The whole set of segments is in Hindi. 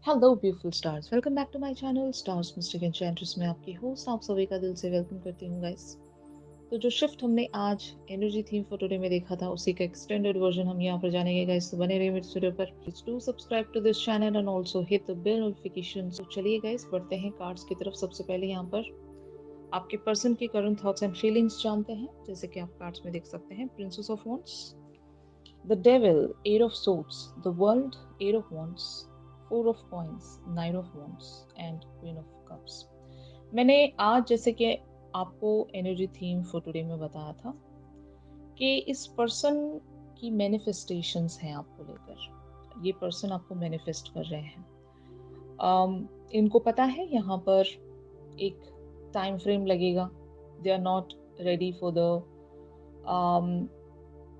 Hello beautiful stars, welcome back to my channel stars mystic enchantress में आपकी होस्ट आप सभी का दिल से वेलकम करती हूँ गाइस। तो जो शिफ्ट हमने आज एनर्जी थीम फॉर टुडे में देखा था उसी का एक्सटेंडेड वर्जन हम यहाँ पर जानेंगे गाइस। तो बने रहिए मेरे वीडियो पर। Please do subscribe to this channel and also hit the bell notification. तो चलिए गाइस बढ़ते हैं कार्ड्स की तरफ। सबसे पहले यहाँ पर आपके पर्सन की करंट थॉट्स एंड फीलिंग्स जानते हैं। जैसे कि आप कार्ड्स में देख सकते हैं, princess of wands, The Devil, Eight of Swords, The World, Eight of Wands, Four of Coins, Nine of Wands and Queen of Cups। मैंने आज जैसे कि आपको एनर्जी थीम फॉर टुडे में बताया था कि इस पर्सन की मैनिफेस्टेशंस हैं आपको लेकर। ये पर्सन आपको मैनिफेस्ट कर रहे हैं। इनको पता है यहाँ पर एक टाइम फ्रेम लगेगा। They are not ready for the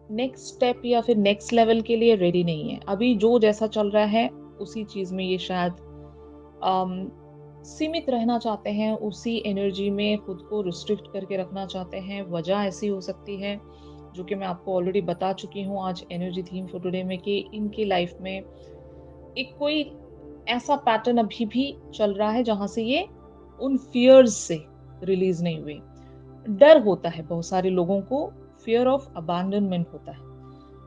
next step या फिर नेक्स्ट लेवल के लिए रेडी नहीं है। अभी जो जैसा चल रहा है उसी चीज में ये शायद सीमित रहना चाहते हैं, उसी एनर्जी में खुद को रिस्ट्रिक्ट करके रखना चाहते हैं। वजह ऐसी हो सकती है जो कि मैं आपको ऑलरेडी बता चुकी हूँ आज एनर्जी थीम फॉर टुडे में, कि इनकी लाइफ में एक कोई ऐसा पैटर्न अभी भी चल रहा है जहां से ये उन फियर्स से रिलीज नहीं हुए। डर होता है बहुत सारे लोगों को, फियर ऑफ अबैंडनमेंट होता है।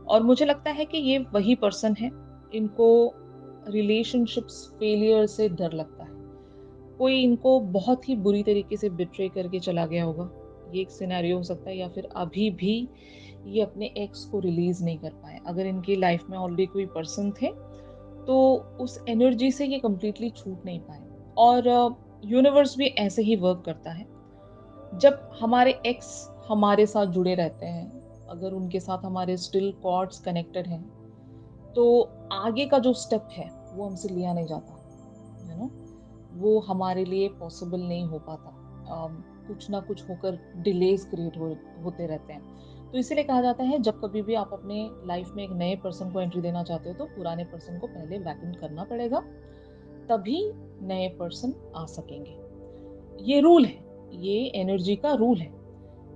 और मुझे लगता है कि ये वही पर्सन है। इनको रिलेशनशिप्स फेलियर से डर लगता है। कोई इनको बहुत ही बुरी तरीके से बिट्रे करके चला गया होगा, ये एक सिनेरियो हो सकता है। या फिर अभी भी ये अपने एक्स को रिलीज नहीं कर पाए। अगर इनकी लाइफ में ऑलरेडी कोई पर्सन थे तो उस एनर्जी से ये कंप्लीटली छूट नहीं पाए। और यूनिवर्स भी ऐसे ही वर्क करता है। जब हमारे एक्स हमारे साथ जुड़े रहते हैं, अगर उनके साथ हमारे स्टिल कॉर्ड्स कनेक्टेड हैं, तो आगे का जो स्टेप है वो हमसे लिया नहीं जाता, यू नो, वो हमारे लिए पॉसिबल नहीं हो पाता। कुछ ना कुछ होकर डिलेज क्रिएट होते रहते हैं। तो इसीलिए कहा जाता है जब कभी भी आप अपने लाइफ में एक नए पर्सन को एंट्री देना चाहते हो तो पुराने पर्सन को पहले वैक्यूम करना पड़ेगा, तभी नए पर्सन आ सकेंगे। ये रूल है, ये एनर्जी का रूल है।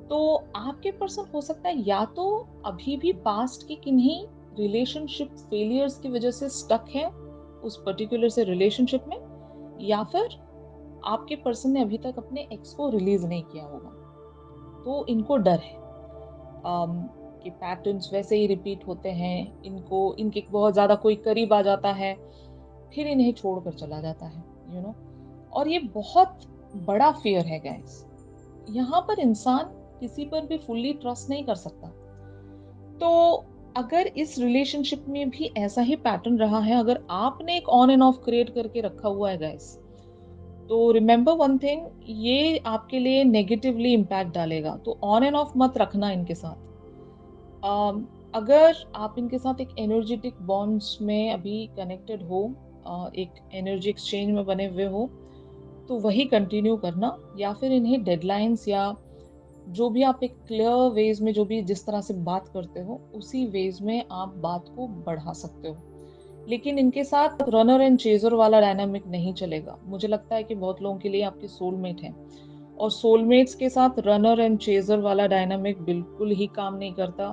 तो आपके पर्सन हो सकता है या तो अभी भी पास्ट की किन्हीं रिलेशनशिप फेलियर्स की वजह से स्टक है उस पर्टिकुलर से रिलेशनशिप में, या फिर आपके पर्सन ने अभी तक अपने एक्स को रिलीज नहीं किया होगा। तो इनको डर है कि पैटर्न्स वैसे ही रिपीट होते हैं। इनको इनके बहुत ज्यादा कोई करीब आ जाता है फिर इन्हें छोड़कर चला जाता है, यू नो। और ये बहुत बड़ा फियर है गाइस। यहाँ पर इंसान किसी पर भी फुल्ली ट्रस्ट नहीं कर सकता। तो अगर इस रिलेशनशिप में भी ऐसा ही पैटर्न रहा है, अगर आपने एक ऑन एंड ऑफ क्रिएट करके रखा हुआ है गाइस, तो रिमेंबर वन थिंग, ये आपके लिए नेगेटिवली इम्पैक्ट डालेगा। तो ऑन एंड ऑफ मत रखना इनके साथ। अगर आप इनके साथ एक एनर्जेटिक बॉन्ड्स में अभी कनेक्टेड हो, एक एनर्जी एक्सचेंज में बने हुए हो, तो वही कंटिन्यू करना। या फिर इन्हें डेडलाइंस या जो भी आप एक क्लियर वेज में जो भी जिस तरह से बात करते हो उसी वेज में आप बात को बढ़ा सकते हो। लेकिन इनके साथ रनर एंड चेजर वाला डायनामिक नहीं चलेगा। मुझे लगता है कि बहुत लोगों के लिए आपके सोलमेट हैं, और सोलमेट्स के साथ रनर एंड चेजर वाला डायनामिक बिल्कुल ही काम नहीं करता।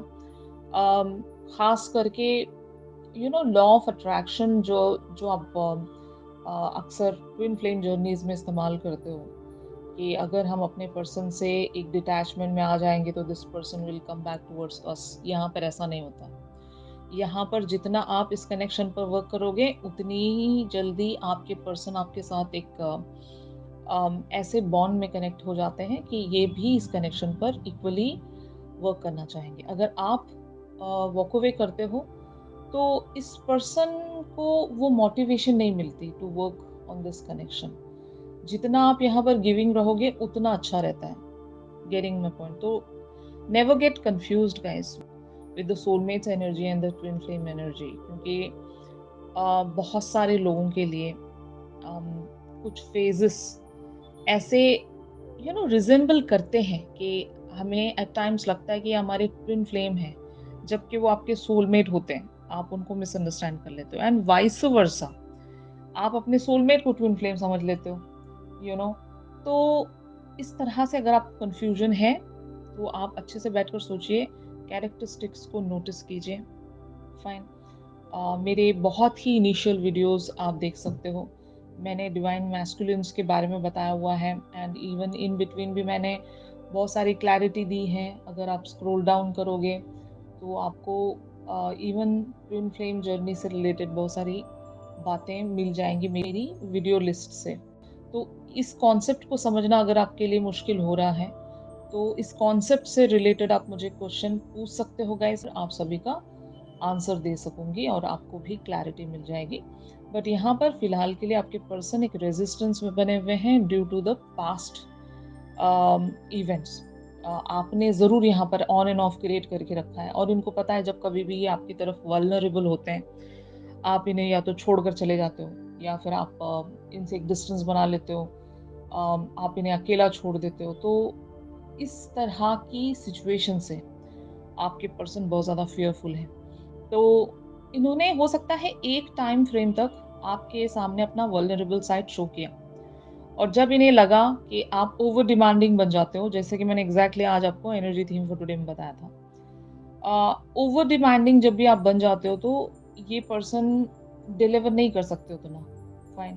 खास करके लॉ ऑफ अट्रैक्शन जो जो आप अक्सर ट्विन फ्लेम जर्नीज में इस्तेमाल करते हो, कि अगर हम अपने पर्सन से एक डिटैचमेंट में आ जाएंगे तो this person will come back towards अस। यहाँ पर ऐसा नहीं होता। यहाँ पर जितना आप इस कनेक्शन पर वर्क करोगे उतनी ही जल्दी आपके पर्सन आपके साथ एक ऐसे बॉन्ड में कनेक्ट हो जाते हैं कि ये भी इस कनेक्शन पर इक्वली वर्क करना चाहेंगे। अगर आप वॉक अवे करते हो तो इस पर्सन को वो मोटिवेशन नहीं मिलती to work on this connection. जितना आप यहाँ पर गिविंग रहोगे उतना अच्छा रहता है। Getting my point? तो never get confused guys with the soulmates energy and the twin flame energy, क्योंकि बहुत सारे लोगों के लिए कुछ फेजेस ऐसे रिजेंबल करते हैं कि हमें एट टाइम्स लगता है कि हमारे ट्विन फ्लेम है, जबकि वो आपके सोलमेट होते हैं। आप उनको मिसअंडरस्टैंड कर लेते हो एंड वाइस वर्सा। आप अपने सोलमेट को ट्विन फ्लेम समझ लेते हो, तो इस तरह से अगर आप कंफ्यूजन है तो आप अच्छे से बैठकर सोचिए, कैरेक्टरिस्टिक्स को नोटिस कीजिए। फाइन। मेरे बहुत ही इनिशियल वीडियोस आप देख सकते हो। मैंने डिवाइन मैस्कुलिन्स के बारे में बताया हुआ है एंड इवन इन बिटवीन भी मैंने बहुत सारी क्लैरिटी दी है। अगर आप स्क्रॉल डाउन करोगे तो आपको इवन ट्विन फ्लेम जर्नी से रिलेटेड बहुत सारी बातें मिल जाएंगी मेरी वीडियो लिस्ट से। तो इस कॉन्सेप्ट को समझना अगर आपके लिए मुश्किल हो रहा है तो इस कॉन्सेप्ट से रिलेटेड आप मुझे क्वेश्चन पूछ सकते हो गाइस, आप सभी का आंसर दे सकूंगी और आपको भी क्लैरिटी मिल जाएगी। बट यहाँ पर फिलहाल के लिए आपके पर्सन एक रेजिस्टेंस में बने हुए हैं due to the past events. आपने ज़रूर यहाँ पर ऑन एंड ऑफ क्रिएट करके रखा है और इनको पता है जब कभी भी ये आपकी तरफ वल्नरेबल होते हैं आप इन्हें या तो छोड़कर चले जाते हो या फिर आप इनसे एक डिस्टेंस बना लेते हो, आप इन्हें अकेला छोड़ देते हो। तो इस तरह की सिचुएशन से आपके पर्सन बहुत ज़्यादा फियरफुल है। तो इन्होंने हो सकता है एक टाइम फ्रेम तक आपके सामने अपना वल्नरेबल साइड शो किया और जब इन्हें लगा कि आप ओवर डिमांडिंग बन जाते हो, जैसे कि मैंने एग्जैक्टली आज आपको एनर्जी थीम फॉर टुडे में बताया था, ओवर डिमांडिंग जब भी आप बन जाते हो तो ये पर्सन डिलीवर नहीं कर सकते उतना फाइन,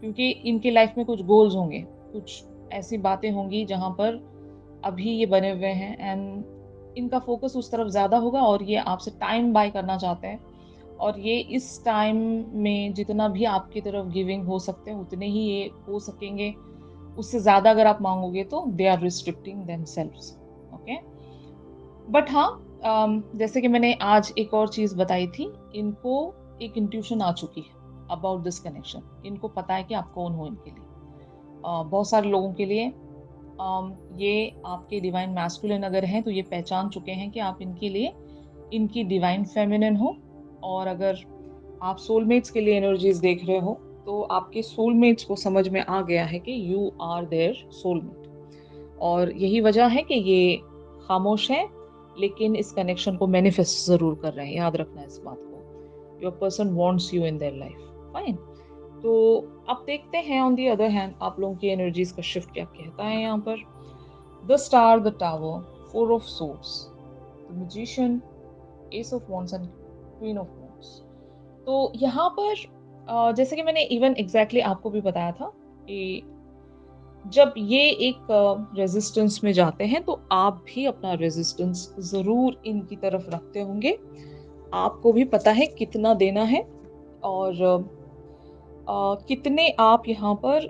क्योंकि इनके लाइफ में कुछ गोल्स होंगे, कुछ ऐसी बातें होंगी जहाँ पर अभी ये बने हुए हैं एंड इनका फोकस उस तरफ ज़्यादा होगा और ये आपसे टाइम बाय करना चाहते हैं और ये इस टाइम में जितना भी आपकी तरफ गिविंग हो सकते हैं उतने ही ये हो सकेंगे। उससे ज़्यादा अगर आप मांगोगे तो they are restricting themselves. Okay, but हाँ, जैसे कि मैंने आज एक और चीज़ बताई थी, इनको एक इंट्यूशन आ चुकी है अबाउट दिस कनेक्शन। इनको पता है कि आप कौन हो इनके लिए। बहुत सारे लोगों के लिए ये आपके डिवाइन मैस्कुलिन अगर हैं तो ये पहचान चुके हैं कि आप इनके लिए इनकी डिवाइन फेमिनिन हो। और अगर आप सोलमेट्स के लिए एनर्जीज देख रहे हो तो आपके सोलमेट्स को समझ में आ गया है कि यू आर देयर सोलमेट और यही वजह है कि ये खामोश है लेकिन इस कनेक्शन को मैनिफेस्ट जरूर कर रहे हैं। याद रखना इस बात को, your person wants you in their life. Fine, तो अब देखते हैं ऑन दी अदर हैंड आप लोगों की एनर्जीज का शिफ्ट क्या कहता है। यहाँ पर the star, the tower, four of source, the magician, S of wands and queen of wands. तो यहाँ पर जैसे कि मैंने इवन एग्जैक्टली आपको भी बताया था कि जब ये एक रेजिस्टेंस में जाते हैं तो आप भी अपना रेजिस्टेंस जरूर इनकी तरफ रखते होंगे। आपको भी पता है कितना देना है और कितने आप यहाँ पर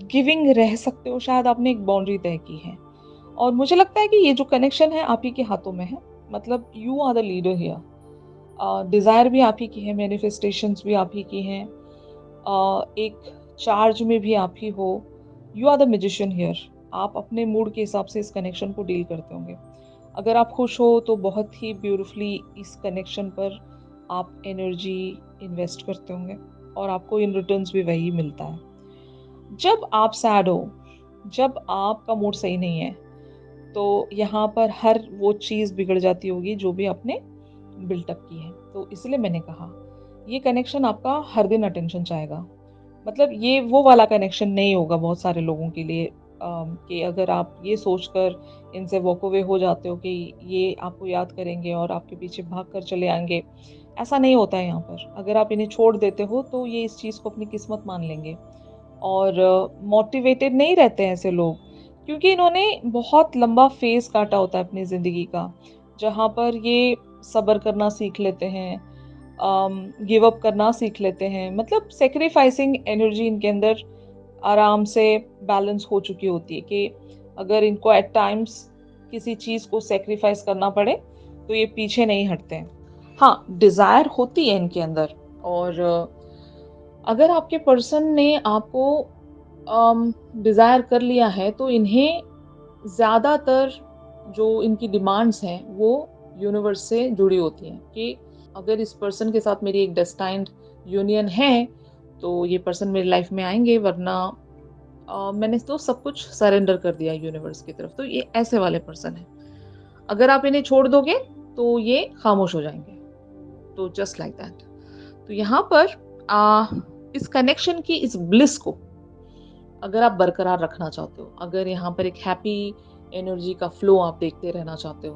गिविंग रह सकते हो। शायद आपने एक बाउंड्री तय की है और मुझे लगता है कि ये जो कनेक्शन है आप ही के हाथों में है। मतलब you are the leader here. Desire भी आप ही की है, मैनिफेस्टेशंस भी आप ही की हैं, एक चार्ज में भी आप ही हो। You are the magician here. आप अपने मूड के हिसाब से इस कनेक्शन को डील करते होंगे। अगर आप खुश हो तो बहुत ही ब्यूटीफुली इस कनेक्शन पर आप एनर्जी इन्वेस्ट करते होंगे और आपको इन रिटर्न्स भी वही मिलता है। जब आप सैड हो, जब आपका मूड सही नहीं है तो यहाँ पर हर वो चीज़ बिगड़ जाती होगी जो भी आपने बिल्टअप की है। तो इसलिए मैंने कहा ये कनेक्शन आपका हर दिन अटेंशन चाहेगा। मतलब ये वो वाला कनेक्शन नहीं होगा बहुत सारे लोगों के लिए कि अगर आप ये सोचकर इनसे वॉक अवे हो जाते हो कि ये आपको याद करेंगे और आपके पीछे भाग कर चले आएंगे। ऐसा नहीं होता है यहाँ पर। अगर आप इन्हें छोड़ देते हो तो ये इस चीज़ को अपनी किस्मत मान लेंगे और मोटिवेटेड नहीं रहते हैं ऐसे लोग, क्योंकि इन्होंने बहुत लंबा फेज काटा होता है अपनी ज़िंदगी का जहाँ पर ये सब्र करना सीख लेते हैं, गिव अप करना सीख लेते हैं। मतलब सेक्रीफाइसिंग एनर्जी इनके अंदर आराम से बैलेंस हो चुकी होती है कि अगर इनको एट टाइम्स किसी चीज़ को सेक्रीफाइस करना पड़े तो ये पीछे नहीं हटते हैं। हाँ, डिज़ायर होती है इनके अंदर और अगर आपके पर्सन ने आपको डिज़ायर कर लिया है तो इन्हें ज़्यादातर जो इनकी डिमांड्स हैं वो यूनिवर्स से जुड़ी होती हैं कि अगर इस पर्सन के साथ मेरी एक डेस्टाइन्ड यूनियन है तो ये पर्सन मेरी लाइफ में आएंगे, वरना मैंने तो सब कुछ सरेंडर कर दिया यूनिवर्स की तरफ। तो ये ऐसे वाले पर्सन है। अगर आप इन्हें छोड़ दोगे तो ये खामोश हो जाएंगे। तो जस्ट लाइक दैट। तो यहाँ पर इस कनेक्शन की इस ब्लिस को अगर आप बरकरार रखना चाहते हो, अगर यहाँ पर एक हैप्पी एनर्जी का फ्लो आप देखते रहना चाहते हो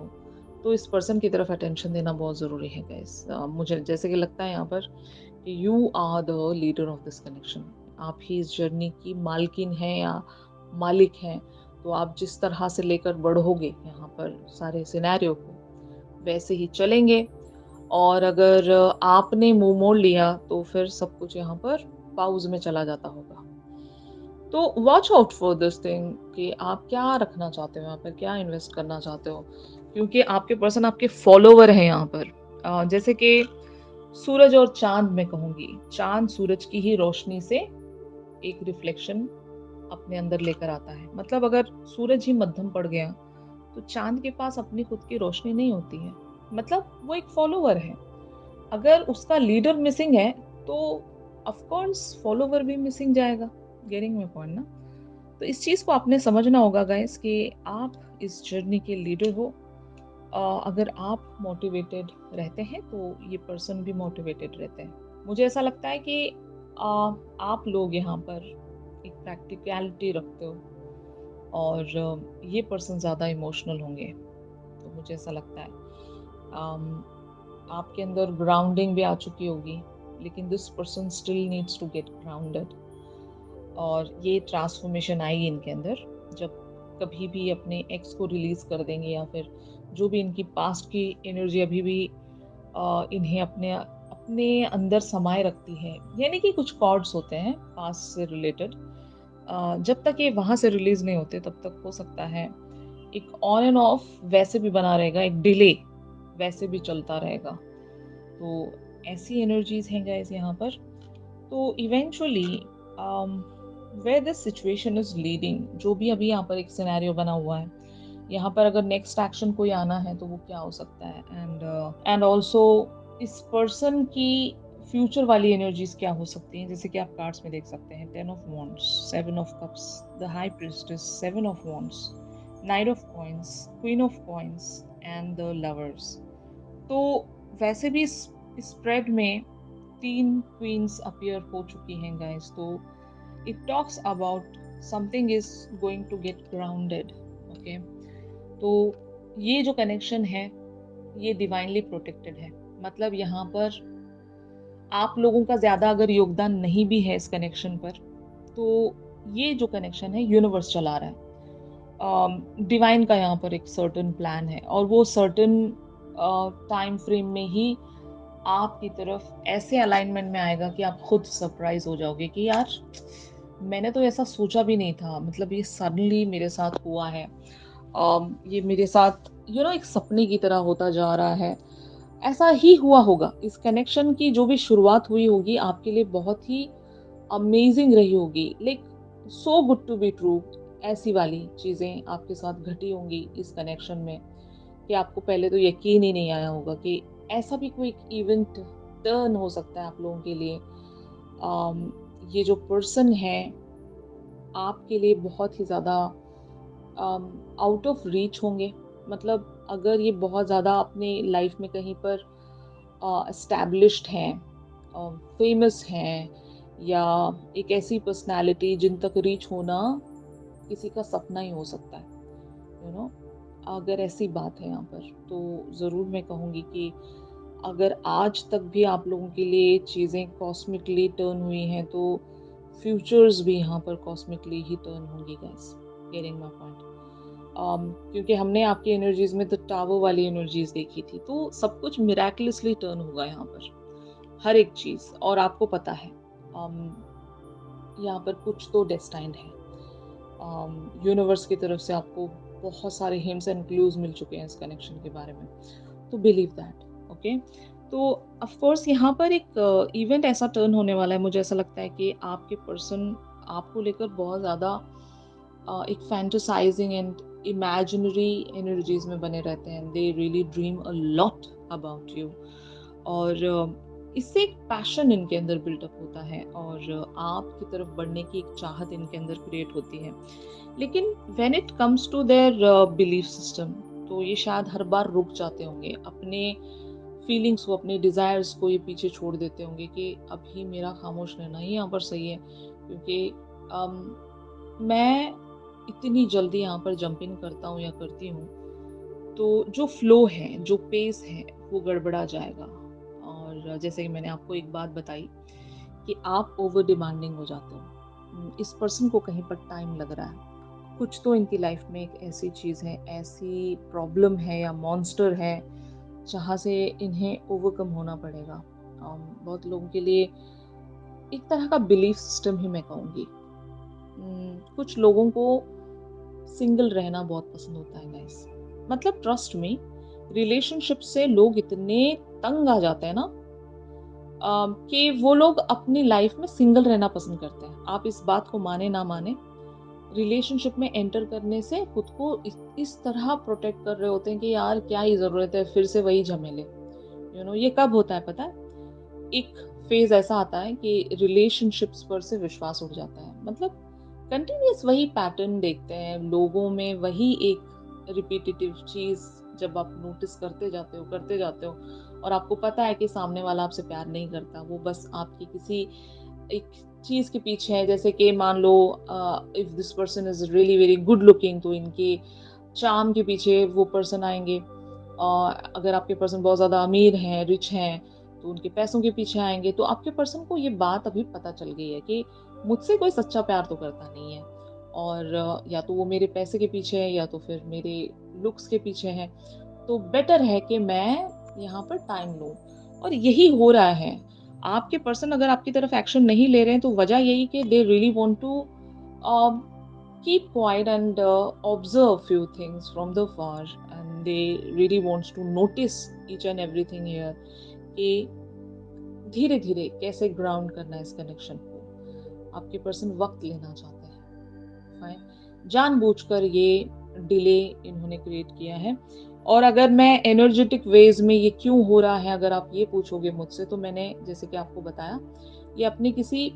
तो इस पर्सन की तरफ अटेंशन देना बहुत ज़रूरी है गाइस। मुझे जैसे कि लगता है यहाँ पर कि you are the leader of this connection. आप ही इस जर्नी की मालकिन हैं या मालिक हैं। तो आप जिस तरह से लेकर बढ़ोगे यहाँ पर सारे सिनेरियो को, वैसे ही चलेंगे। और अगर आपने मुँह मोड़ लिया तो फिर सब कुछ यहाँ पर पाउज़ में चला जाता होगा। तो watch out for this thing कि आप क्या रखना चाहते हो यहाँ पर, क्या इन्वेस्ट करना चाहते हो? क्योंकि आपके पर्सन आपके फॉलोवर हैं यहाँ पर। जैसे कि सूरज और चाँद मैं कहूँगी, चाँद सूरज की ही रोशनी से एक रिफ्लेक्शन अपने अंदर लेकर आता है। मतलब अगर सूरज ही मध्यम पड़ गया, तो चाँद के पास अपनी खुद की रोशनी नहीं होती है। मतलब वो एक फॉलोवर है। अगर उसका लीडर मिसिंग है, तो ऑफ कोर्स फॉलोवर भी मिसिंग जाएगा। गेटिंग माय पॉइंट ना? तो इस चीज़ को आपने समझना होगा गाइस कि आप इस जर्नी के लीडर हो। अगर आप मोटिवेटेड रहते हैं तो ये पर्सन भी मोटिवेटेड रहते हैं। मुझे ऐसा लगता है कि आप लोग यहाँ पर एक प्रैक्टिकलिटी रखते हो और ये पर्सन ज़्यादा इमोशनल होंगे। तो मुझे ऐसा लगता है आपके अंदर ग्राउंडिंग भी आ चुकी होगी, लेकिन this person still needs to get grounded. और ये ट्रांसफॉर्मेशन आएगी इनके अंदर जब कभी भी अपने एक्स को रिलीज कर देंगे, या फिर जो भी इनकी पास्ट की एनर्जी अभी भी इन्हें अपने अपने अंदर समाये रखती है। यानी कि कुछ कॉर्ड्स होते हैं पास्ट से रिलेटेड, जब तक ये वहां से रिलीज नहीं होते तब तक हो सकता है एक ऑन एंड ऑफ वैसे भी बना रहेगा, एक डिले वैसे भी चलता रहेगा। तो ऐसी एनर्जीज हैं गाइस यहाँ पर। तो eventually where this situation is leading, जो भी अभी यहाँ पर एक सिनेरियो बना हुआ है, यहाँ पर अगर नेक्स्ट एक्शन कोई आना है तो वो क्या हो सकता है, एंड ऑल्सो इस पर्सन की फ्यूचर वाली एनर्जीज क्या हो सकती हैं। जैसे कि आप कार्ड्स में देख सकते हैं 10 of wands, 7 of cups, the high priestess, 7 of wands, night of coins, queen of coins and the lovers. तो वैसे भी इस स्प्रेड में 3 क्वींस अपीयर हो चुकी हैं गाइस। तो it talks about something is going to get grounded. Okay, तो ये जो कनेक्शन है ये डिवाइनली प्रोटेक्टेड है। मतलब यहाँ पर आप लोगों का ज्यादा अगर योगदान नहीं भी है इस कनेक्शन पर, तो ये जो कनेक्शन है यूनिवर्स चला रहा है। डिवाइन का यहाँ पर एक सर्टेन प्लान है, और वो सर्टेन टाइम फ्रेम में ही आपकी तरफ ऐसे अलाइनमेंट में आएगा कि आप खुद सरप्राइज हो जाओगे कि यार मैंने तो ऐसा सोचा भी नहीं था। मतलब ये सडनली मेरे साथ हुआ है। ये मेरे साथ एक सपने की तरह होता जा रहा है। ऐसा ही हुआ होगा। इस कनेक्शन की जो भी शुरुआत हुई होगी आपके लिए बहुत ही अमेजिंग रही होगी, like so good to be true. ऐसी वाली चीजें आपके साथ घटी होंगी इस कनेक्शन में कि आपको पहले तो यकीन ही नहीं आया होगा कि ऐसा भी कोई इवेंट टर्न हो सकता है आप लोगों के लिए। ये जो पर्सन है आपके लिए बहुत ही ज़्यादा आउट ऑफ रीच होंगे। मतलब अगर ये बहुत ज़्यादा अपने लाइफ में कहीं पर एस्टैब्लिश्ड हैं, फेमस हैं, या एक ऐसी पर्सनालिटी जिन तक रीच होना किसी का सपना ही हो सकता है। यू नो अगर ऐसी बात है यहाँ पर, तो ज़रूर मैं कहूँगी कि अगर आज तक भी आप लोगों के लिए चीज़ें कॉस्मिकली टर्न हुई हैं, तो फ्यूचर्स भी यहाँ पर कॉस्मिकली ही टर्न होंगी गाइस। Getting my point? क्योंकि हमने आपकी एनर्जीज में तो टावर वाली एनर्जीज देखी थी, तो सब कुछ मिराकुलसली टर्न होगा यहाँ पर, हर एक चीज़। और आपको पता है यहाँ पर कुछ तो डेस्टाइंड है। यूनिवर्स की तरफ से आपको बहुत सारे हिंट्स एंड क्लूज मिल चुके हैं इस कनेक्शन के बारे में। तो बिलीव दैट। ओके, तो ऑफ कोर्स यहाँ पर एक इवेंट ऐसा टर्न होने वाला है। मुझे ऐसा लगता है कि आपके पर्सन आपको लेकर बहुत ज़्यादा एक फैंटेसाइजिंग एंड इमेजिनरी एनर्जीज में बने रहते हैं। They really dream a lot about you, और इससे एक पैशन इनके अंदर बिल्डअप होता है, और आपकी तरफ बढ़ने की एक चाहत इनके अंदर क्रिएट होती है। लेकिन when it comes to their belief system, तो ये शायद हर बार रुक जाते होंगे। अपने फीलिंग्स को, अपने डिजायर्स को ये पीछे छोड़ देते होंगे कि अभी मेरा खामोश रहना ही यहाँ पर सही है। क्योंकि मैं इतनी जल्दी यहाँ पर जंप इन करता हूँ या करती हूँ, तो जो फ्लो है, जो पेस है, वो गड़बड़ा जाएगा। और जैसे कि मैंने आपको एक बात बताई कि आप ओवर डिमांडिंग हो जाते हो। इस पर्सन को कहीं पर टाइम लग रहा है। कुछ तो इनकी लाइफ में एक ऐसी चीज़ है, ऐसी प्रॉब्लम है या मॉन्स्टर है, जहाँ से इन्हें ओवरकम होना पड़ेगा। बहुत लोगों के लिए एक तरह का बिलीफ सिस्टम ही मैं कहूँगी। कुछ लोगों को सिंगल रहना बहुत पसंद होता है गाइस। मतलब ट्रस्ट मी, रिलेशनशिप से लोग इतने तंग आ जाते हैं ना, कि वो लोग अपनी लाइफ में सिंगल रहना पसंद करते हैं। आप इस बात को माने ना माने, रिलेशनशिप में एंटर करने से खुद को इस तरह प्रोटेक्ट कर रहे होते हैं कि यार क्या ही जरूरत है फिर से वही झमेले। ये कब होता है पता है? एक फेज ऐसा आता है कि रिलेशनशिप्स पर से विश्वास उठ जाता है। मतलब कंटिन्यूअस वही पैटर्न देखते हैं लोगों में, वही एक रिपीटेटिव चीज जब आप नोटिस करते जाते हो और आपको पता है कि सामने वाला आपसे प्यार नहीं करता, वो बस आपकी किसी एक चीज के पीछे है। जैसे कि मान लो, if this person is really very good looking, तो इनके चार्म के पीछे वो पर्सन आएंगे। और अगर आपके पर्सन बहुत ज्यादा अमीर हैं, रिच हैं, तो उनके पैसों के पीछे आएंगे। तो आपके पर्सन को ये बात अभी पता चल गई है कि मुझसे कोई सच्चा प्यार तो करता नहीं है, और या तो वो मेरे पैसे के पीछे है या तो फिर मेरे लुक्स के पीछे है। तो बेटर है कि मैं यहाँ पर टाइम लूं। और यही हो रहा है। आपके पर्सन अगर आपकी तरफ एक्शन नहीं ले रहे हैं, तो वजह यही कि they really want to keep quiet and observe few things from the far, and they really wants to notice each and everything here, कि धीरे धीरे कैसे ग्राउंड करना है इस कनेक्शन को। आपके पर्सन वक्त लेना चाहते हैं। फाइन, जानबूझकर ये डिले इन्होंने क्रिएट किया है। और अगर मैं एनर्जेटिक वेज में ये क्यों हो रहा है, अगर आप ये पूछोगे मुझसे, तो मैंने जैसे कि आपको बताया, ये अपने किसी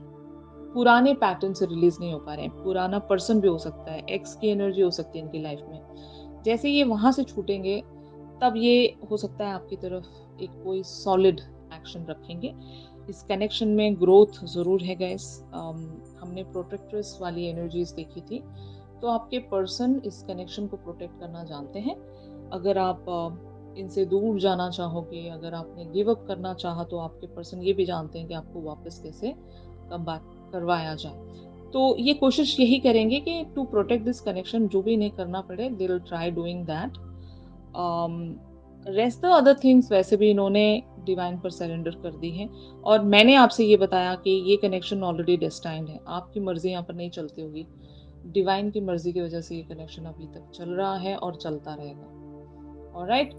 पुराने पैटर्न से रिलीज नहीं हो पा रहे हैं। पुराना पर्सन भी हो सकता है, एक्स की एनर्जी हो सकती है इनकी लाइफ में। जैसे ये वहां से छूटेंगे, तब ये हो सकता है आपकी तरफ एक कोई सॉलिड एक्शन रखेंगे। इस कनेक्शन में ग्रोथ जरूर है गैस। हमने प्रोटेक्ट्रेस वाली एनर्जीज देखी थी, तो आपके पर्सन इस कनेक्शन को प्रोटेक्ट करना जानते हैं। अगर आप इनसे दूर जाना चाहोगे, अगर आपने गिव अप करना चाहा, तो आपके पर्सन ये भी जानते हैं कि आपको वापस कैसे कम बैक करवाया जाए। तो ये कोशिश यही करेंगे कि टू प्रोटेक्ट दिस कनेक्शन, जो भी इन्हें करना पड़े, they will try doing that. Rest the other things वैसे भी इन्होंने डिवाइन पर सरेंडर कर दी है। और मैंने आपसे ये बताया कि ये कनेक्शन ऑलरेडी डेस्टाइन्ड है। आपकी मर्जी यहाँ पर नहीं चलती होगी, डिवाइन की मर्जी की वजह से ये कनेक्शन अभी तक चल रहा है और चलता रहेगा। ऑलराइट,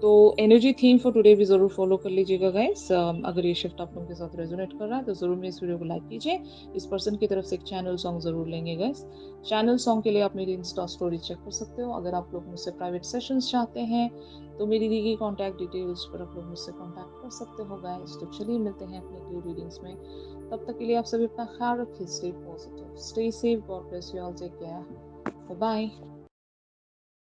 तो एनर्जी थीम फॉर टुडे भी जरूर फॉलो कर लीजिएगा गाइस। अगर ये शिफ्ट आप लोगों के साथ रेजोनेट कर रहा है, तो जरूर मेरे इस वीडियो को लाइक कीजिए। इस पर्सन की तरफ से एक चैनल सॉन्ग जरूर लेंगे गाइस। चैनल सॉन्ग के लिए आप मेरी इंस्टा स्टोरी चेक कर सकते हो। अगर आप लोग मुझसे प्राइवेट सेशंस चाहते हैं, तो मेरी दी गई कॉन्टैक्ट डिटेल्स पर आप लोग मुझसे कॉन्टैक्ट कर सकते हो गाइस। तो चलिए मिलते हैं अपने अगली रीडिंग्स में। तब तक के लिए आप सभी अपना ख्याल रखिए। Stay positive, stay safe, God bless you all, take care, bye bye.